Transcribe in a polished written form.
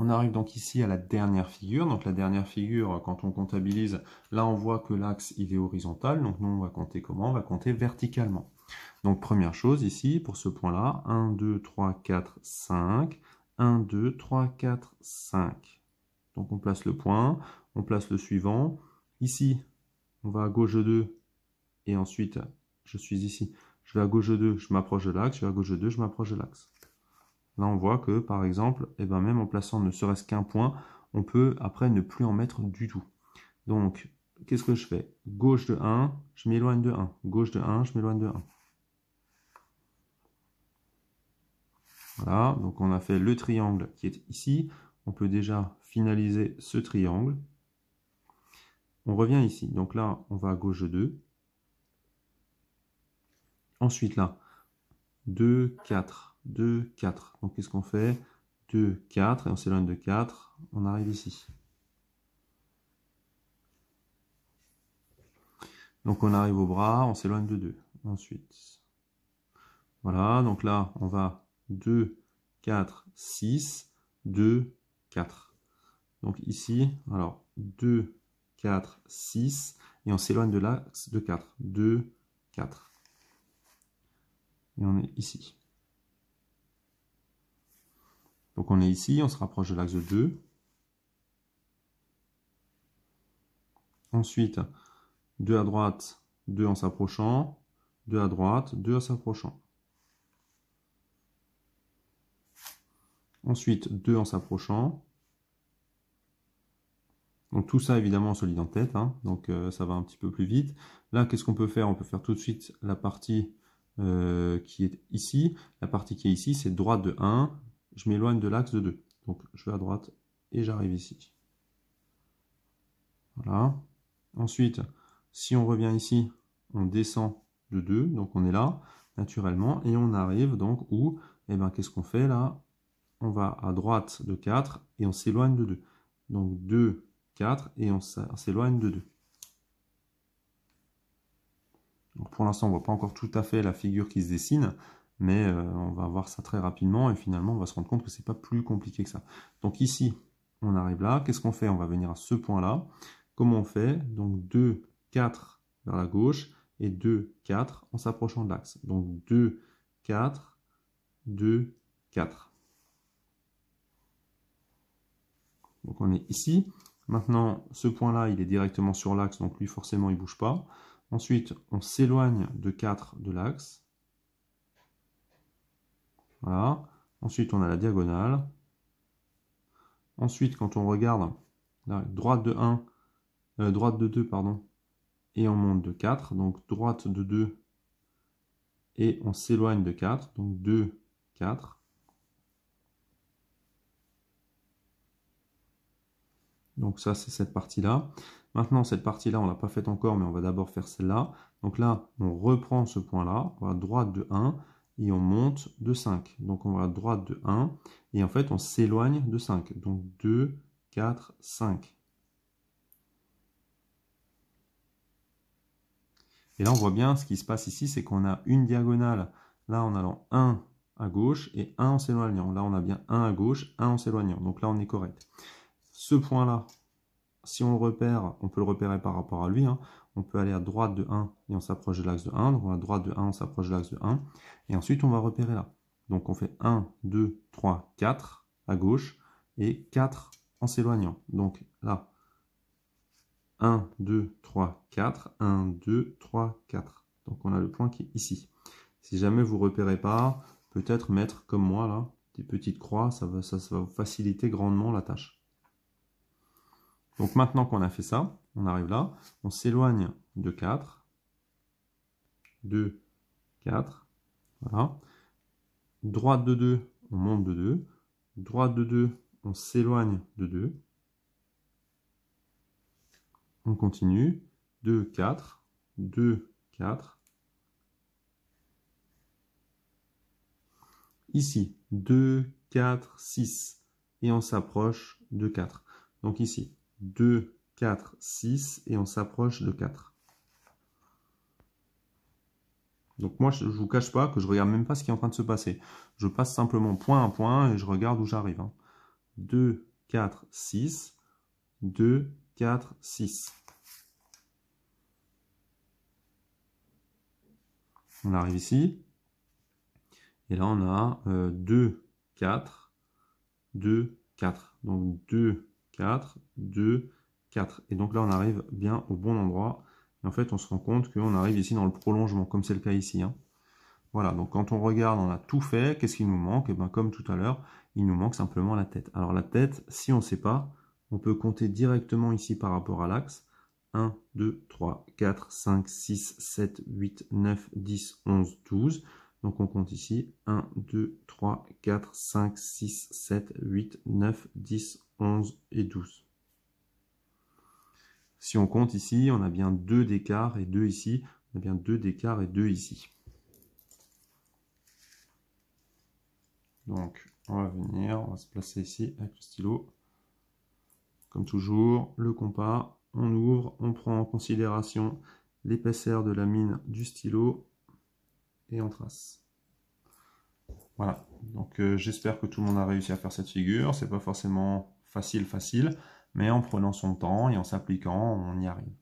On arrive donc ici à la dernière figure. Donc la dernière figure, quand on comptabilise, là on voit que l'axe il est horizontal. Donc nous on va compter comment? On va compter verticalement. Donc première chose ici, pour ce point-là, 1, 2, 3, 4, 5. 1, 2, 3, 4, 5. Donc on place le point, on place le suivant. Ici, on va à gauche de 2, et ensuite, je suis ici. Je vais à gauche de 2, je m'approche de l'axe, je vais à gauche de 2, je m'approche de l'axe. Là, on voit que, par exemple, même en plaçant ne serait-ce qu'un point, on peut après ne plus en mettre du tout. Donc, qu'est-ce que je fais? Gauche de 1, je m'éloigne de 1. Gauche de 1, je m'éloigne de 1. Voilà, donc on a fait le triangle qui est ici. On peut déjà finaliser ce triangle. On revient ici. Donc là, on va à gauche de 2. Ensuite, là, 2, 4, 2, 4. Donc, qu'est-ce qu'on fait? 2, 4, et on s'éloigne de 4. On arrive ici. Donc, on arrive au bras, on s'éloigne de 2. Ensuite, voilà. Donc là, on va 2, 4, 6, 2, 4. Donc ici, alors 2, 4, 6, et on s'éloigne de l'axe de 4. 2, 4. Et on est ici. Donc on est ici, on se rapproche de l'axe de 2. Ensuite, 2 à droite, 2 en s'approchant. 2 à droite, 2 en s'approchant. Ensuite, 2 en s'approchant. Donc tout ça, évidemment, on se lit en tête. Hein. Donc ça va un petit peu plus vite. Là, qu'est-ce qu'on peut faire? On peut faire tout de suite la partie qui est ici. La partie qui est ici, c'est droite de 1. Je m'éloigne de l'axe de 2. Donc je vais à droite et j'arrive ici. Voilà. Ensuite, si on revient ici, on descend de 2. Donc on est là, naturellement. Et on arrive donc où? Eh bien, qu'est-ce qu'on fait là? On va à droite de 4 et on s'éloigne de 2. Donc 2, 4 et on s'éloigne de 2. Donc pour l'instant, on ne voit pas encore tout à fait la figure qui se dessine, mais on va voir ça très rapidement et finalement, on va se rendre compte que ce n'est pas plus compliqué que ça. Donc ici, on arrive là. Qu'est-ce qu'on fait? On va venir à ce point-là. Comment on fait? Donc 2, 4 vers la gauche et 2, 4 en s'approchant de l'axe. Donc 2, 4, 2, 4. Donc on est ici. Maintenant, ce point-là, il est directement sur l'axe, donc lui, forcément, il ne bouge pas. Ensuite, on s'éloigne de 4 de l'axe. Voilà. Ensuite, on a la diagonale. Ensuite, quand on regarde, là, droite de 2, pardon, et on monte de 4. Donc, droite de 2, et on s'éloigne de 4. Donc, 2, 4. Donc ça, c'est cette partie-là. Maintenant, cette partie-là, on ne l'a pas faite encore, mais on va d'abord faire celle-là. Donc là, on reprend ce point-là, on va à droite de 1, et on monte de 5. Donc on va à droite de 1, et en fait, on s'éloigne de 5. Donc 2, 4, 5. Et là, on voit bien, ce qui se passe ici, c'est qu'on a une diagonale, là, en allant 1 à gauche, et 1 en s'éloignant. Là, on a bien 1 à gauche, 1 en s'éloignant. Donc là, on est correct. Ce point-là, si on le repère, on peut le repérer par rapport à lui. Hein. On peut aller à droite de 1 et on s'approche de l'axe de 1. Donc on va à droite de 1, on s'approche de l'axe de 1. Et ensuite, on va repérer là. Donc on fait 1, 2, 3, 4 à gauche et 4 en s'éloignant. Donc là, 1, 2, 3, 4. 1, 2, 3, 4. Donc on a le point qui est ici. Si jamais vous ne repérez pas, peut-être mettre comme moi là, des petites croix, ça va vous faciliter grandement la tâche. Donc maintenant qu'on a fait ça, on arrive là, on s'éloigne de 4, 2, 4, voilà. Droite de 2, on monte de 2, droite de 2, on s'éloigne de 2, on continue, 2, 4, 2, 4, ici, 2, 4, 6, et on s'approche de 4. Donc ici, 2, 4, 6, et on s'approche de 4. Donc moi, je ne vous cache pas que je ne regarde même pas ce qui est en train de se passer. Je passe simplement point à point et je regarde où j'arrive. Hein. 2, 4, 6, 2, 4, 6. On arrive ici, et là on a 2, 4, 2, 4. Donc 2, 4, 2, 4. Et donc là on arrive bien au bon endroit. Et en fait on se rend compte qu'on arrive ici dans le prolongement, comme c'est le cas ici. Hein. Voilà, donc quand on regarde, on a tout fait. Qu'est-ce qu'il nous manque? Et bien comme tout à l'heure, il nous manque simplement la tête. Alors la tête, si on ne sait pas, on peut compter directement ici par rapport à l'axe. 1, 2, 3, 4, 5, 6, 7, 8, 9, 10, 11, 12. Donc on compte ici 1, 2, 3, 4, 5, 6, 7, 8, 9, 10, 11 et 12. Si on compte ici, on a bien 2 d'écart et 2 ici. On a bien 2 d'écart et 2 ici. Donc on va venir, on va se placer ici avec le stylo. Comme toujours, le compas, on ouvre, on prend en considération l'épaisseur de la mine du stylo et on trace. Voilà, donc j'espère que tout le monde a réussi à faire cette figure. C'est pas forcément facile, mais en prenant son temps et en s'appliquant, on y arrive.